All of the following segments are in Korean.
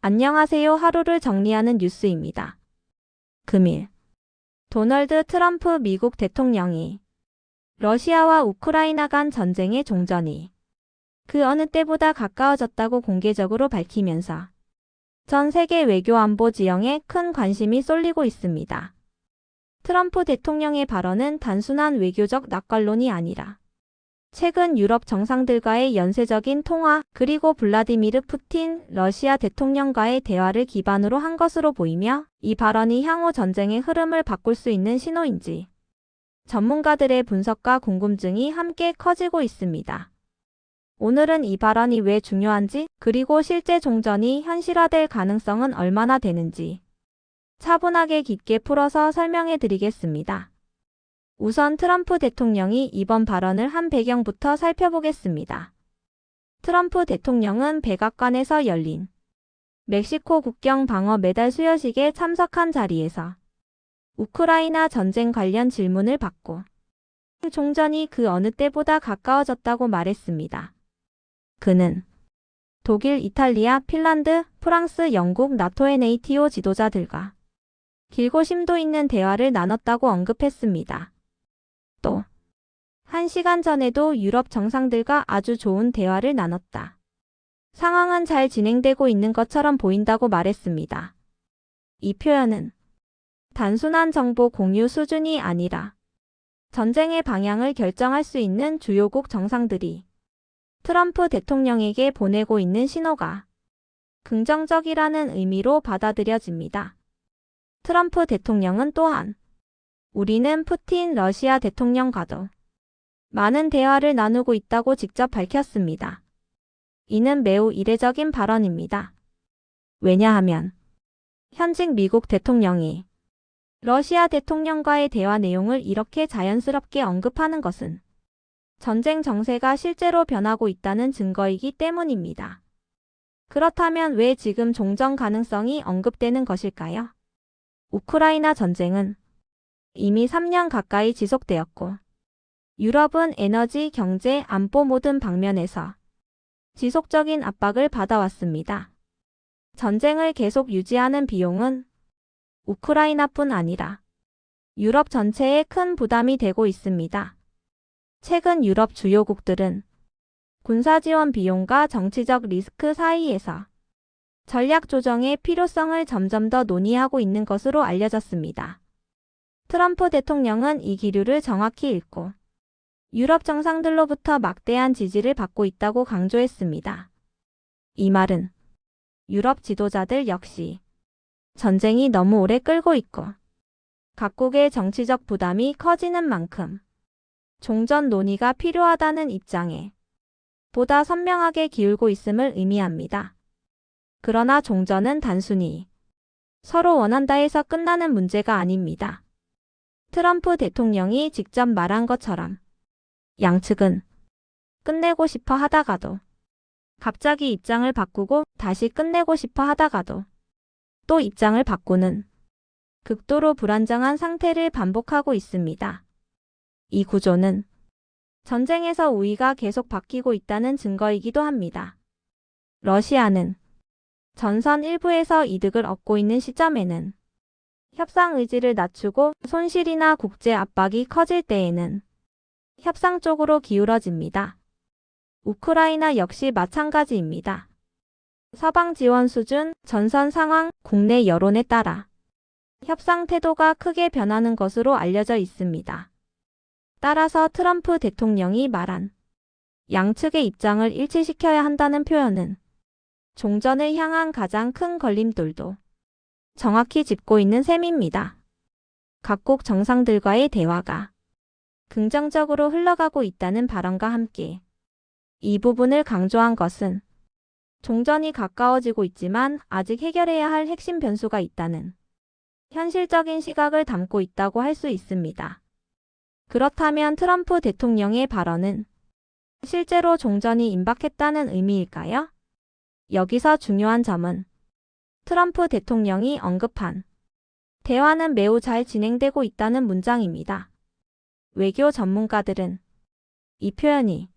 안녕하세요. 하루를 정리하는 뉴스입니다. 금일, 도널드 트럼프 미국 대통령이 러시아와 우크라이나 간 전쟁의 종전이 그 어느 때보다 가까워졌다고 공개적으로 밝히면서 전 세계 외교 안보 지형에 큰 관심이 쏠리고 있습니다. 트럼프 대통령의 발언은 단순한 외교적 낙관론이 아니라 최근 유럽 정상들과의 연쇄적인 통화 그리고 블라디미르 푸틴 러시아 대통령과의 대화를 기반으로 한 것으로 보이며 이 발언이 향후 전쟁의 흐름을 바꿀 수 있는 신호인지 전문가들의 분석과 궁금증이 함께 커지고 있습니다. 오늘은 이 발언이 왜 중요한지 그리고 실제 종전이 현실화될 가능성은 얼마나 되는지 차분하게 깊게 풀어서 설명해 드리겠습니다. 우선 트럼프 대통령이 이번 발언을 한 배경부터 살펴보겠습니다. 트럼프 대통령은 백악관에서 열린 멕시코 국경 방어 메달 수여식에 참석한 자리에서 우크라이나 전쟁 관련 질문을 받고 종전이 그 어느 때보다 가까워졌다고 말했습니다. 그는 독일, 이탈리아, 핀란드, 프랑스, 영국, 나토의 네이티오 지도자들과 길고 심도 있는 대화를 나눴다고 언급했습니다. 또 1시간 전에도 유럽 정상들과 아주 좋은 대화를 나눴다. 상황은 잘 진행되고 있는 것처럼 보인다고 말했습니다. 이 표현은 단순한 정보 공유 수준이 아니라 전쟁의 방향을 결정할 수 있는 주요국 정상들이 트럼프 대통령에게 보내고 있는 신호가 긍정적이라는 의미로 받아들여집니다. 트럼프 대통령은 또한 우리는 푸틴 러시아 대통령과도 많은 대화를 나누고 있다고 직접 밝혔습니다. 이는 매우 이례적인 발언입니다. 왜냐하면 현직 미국 대통령이 러시아 대통령과의 대화 내용을 이렇게 자연스럽게 언급하는 것은 전쟁 정세가 실제로 변하고 있다는 증거이기 때문입니다. 그렇다면 왜 지금 종전 가능성이 언급되는 것일까요? 우크라이나 전쟁은 이미 3년 가까이 지속되었고 유럽은 에너지, 경제, 안보 모든 방면에서 지속적인 압박을 받아왔습니다. 전쟁을 계속 유지하는 비용은 우크라이나뿐 아니라 유럽 전체에 큰 부담이 되고 있습니다. 최근 유럽 주요국들은 군사 지원 비용과 정치적 리스크 사이에서 전략 조정의 필요성을 점점 더 논의하고 있는 것으로 알려졌습니다. 트럼프 대통령은 이 기류를 정확히 읽고 유럽 정상들로부터 막대한 지지를 받고 있다고 강조했습니다. 이 말은 유럽 지도자들 역시 전쟁이 너무 오래 끌고 있고 각국의 정치적 부담이 커지는 만큼 종전 논의가 필요하다는 입장에 보다 선명하게 기울고 있음을 의미합니다. 그러나 종전은 단순히 서로 원한다 해서 끝나는 문제가 아닙니다. 트럼프 대통령이 직접 말한 것처럼 양측은 끝내고 싶어 하다가도 갑자기 입장을 바꾸고 다시 끝내고 싶어 하다가도 또 입장을 바꾸는 극도로 불안정한 상태를 반복하고 있습니다. 이 구조는 전쟁에서 우위가 계속 바뀌고 있다는 증거이기도 합니다. 러시아는 전선 일부에서 이득을 얻고 있는 시점에는 협상 의지를 낮추고 손실이나 국제 압박이 커질 때에는 협상 쪽으로 기울어집니다. 우크라이나 역시 마찬가지입니다. 서방 지원 수준, 전선 상황, 국내 여론에 따라 협상 태도가 크게 변하는 것으로 알려져 있습니다. 따라서 트럼프 대통령이 말한 양측의 입장을 일치시켜야 한다는 표현은 종전을 향한 가장 큰 걸림돌도 정확히 짚고 있는 셈입니다. 각국 정상들과의 대화가 긍정적으로 흘러가고 있다는 발언과 함께 이 부분을 강조한 것은 종전이 가까워지고 있지만 아직 해결해야 할 핵심 변수가 있다는 현실적인 시각을 담고 있다고 할 수 있습니다. 그렇다면 트럼프 대통령의 발언은 실제로 종전이 임박했다는 의미일까요? 여기서 중요한 점은 트럼프 대통령이 언급한 대화는 매우 잘 진행되고 있다는 문장입니다. 외교 전문가들은 이 표현이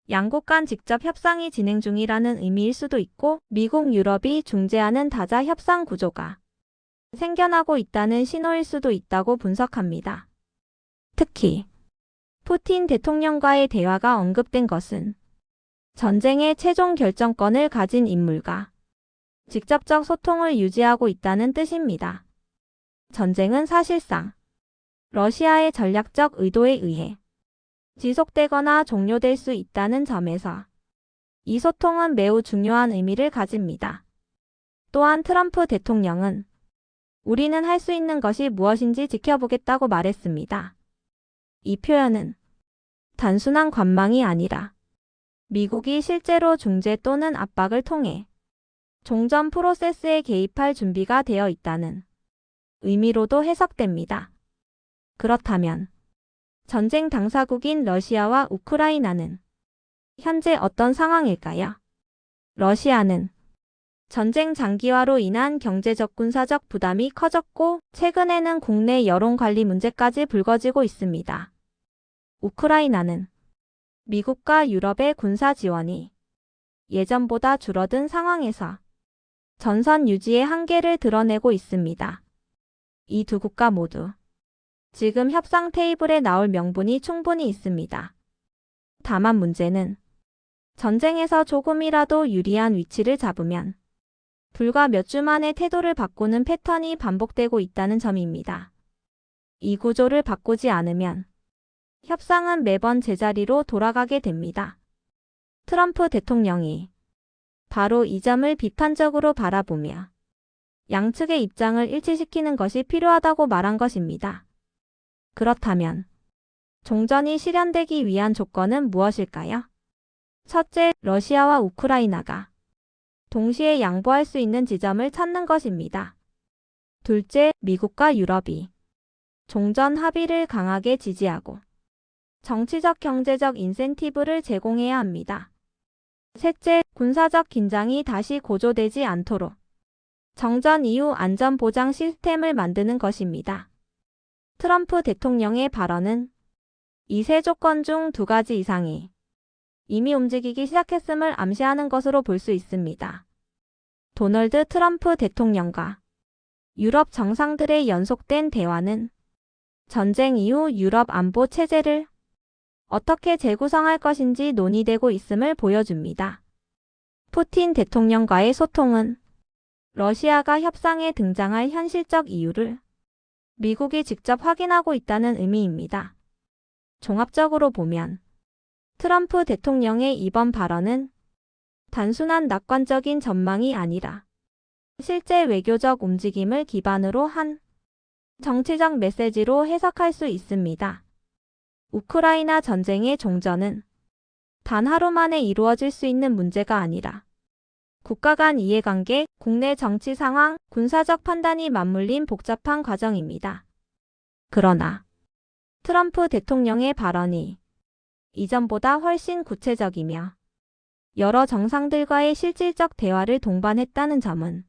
양국 간 직접 협상이 진행 중이라는 의미일 수도 있고 미국, 유럽이 중재하는 다자 협상 구조가 생겨나고 있다는 신호일 수도 있다고 분석합니다. 특히 푸틴 대통령과의 대화가 언급된 것은 전쟁의 최종 결정권을 가진 인물과 직접적 소통을 유지하고 있다는 뜻입니다. 전쟁은 사실상 러시아의 전략적 의도에 의해 지속되거나 종료될 수 있다는 점에서 이 소통은 매우 중요한 의미를 가집니다. 또한 트럼프 대통령은 우리는 할 수 있는 것이 무엇인지 지켜보겠다고 말했습니다. 이 표현은 단순한 관망이 아니라 미국이 실제로 중재 또는 압박을 통해 종전 프로세스에 개입할 준비가 되어 있다는 의미로도 해석됩니다. 그렇다면 전쟁 당사국인 러시아와 우크라이나는 현재 어떤 상황일까요? 러시아는 전쟁 장기화로 인한 경제적 군사적 부담이 커졌고 최근에는 국내 여론 관리 문제까지 불거지고 있습니다. 우크라이나는 미국과 유럽의 군사 지원이 예전보다 줄어든 상황에서 전선 유지의 한계를 드러내고 있습니다. 이 두 국가 모두 지금 협상 테이블에 나올 명분이 충분히 있습니다. 다만 문제는 전쟁에서 조금이라도 유리한 위치를 잡으면 불과 몇 주 만에 태도를 바꾸는 패턴이 반복되고 있다는 점입니다. 이 구조를 바꾸지 않으면 협상은 매번 제자리로 돌아가게 됩니다. 트럼프 대통령이 바로 이 점을 비판적으로 바라보며 양측의 입장을 일치시키는 것이 필요하다고 말한 것입니다. 그렇다면 종전이 실현되기 위한 조건은 무엇일까요? 첫째, 러시아와 우크라이나가 동시에 양보할 수 있는 지점을 찾는 것입니다. 둘째, 미국과 유럽이 종전 합의를 강하게 지지하고 정치적 경제적 인센티브를 제공해야 합니다. 셋째, 군사적 긴장이 다시 고조되지 않도록 정전 이후 안전보장 시스템을 만드는 것입니다. 트럼프 대통령의 발언은 이 세 조건 중 두 가지 이상이 이미 움직이기 시작했음을 암시하는 것으로 볼 수 있습니다. 도널드 트럼프 대통령과 유럽 정상들의 연속된 대화는 전쟁 이후 유럽 안보 체제를 어떻게 재구성할 것인지 논의되고 있음을 보여줍니다. 푸틴 대통령과의 소통은 러시아가 협상에 등장할 현실적 이유를 미국이 직접 확인하고 있다는 의미입니다. 종합적으로 보면 트럼프 대통령의 이번 발언은 단순한 낙관적인 전망이 아니라 실제 외교적 움직임을 기반으로 한 정치적 메시지로 해석할 수 있습니다. 우크라이나 전쟁의 종전은 단 하루 만에 이루어질 수 있는 문제가 아니라 국가 간 이해관계, 국내 정치 상황, 군사적 판단이 맞물린 복잡한 과정입니다. 그러나 트럼프 대통령의 발언이 이전보다 훨씬 구체적이며 여러 정상들과의 실질적 대화를 동반했다는 점은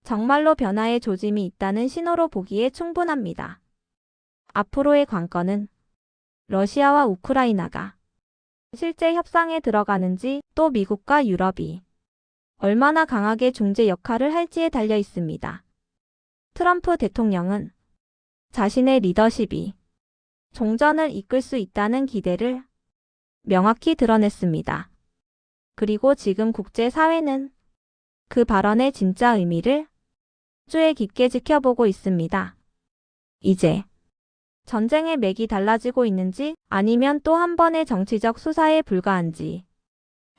정말로 변화의 조짐이 있다는 신호로 보기에 충분합니다. 앞으로의 관건은 러시아와 우크라이나가 실제 협상에 들어가는지 또 미국과 유럽이 얼마나 강하게 중재 역할을 할지에 달려 있습니다. 트럼프 대통령은 자신의 리더십이 종전을 이끌 수 있다는 기대를 명확히 드러냈습니다. 그리고 지금 국제사회는 그 발언의 진짜 의미를 주의 깊게 지켜보고 있습니다. 이제 전쟁의 맥이 달라지고 있는지 아니면 또 한 번의 정치적 수사에 불과한지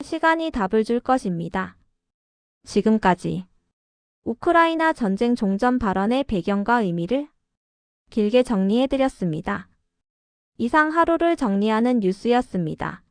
시간이 답을 줄 것입니다. 지금까지 우크라이나 전쟁 종전 발언의 배경과 의미를 길게 정리해드렸습니다. 이상 하루를 정리하는 뉴스였습니다.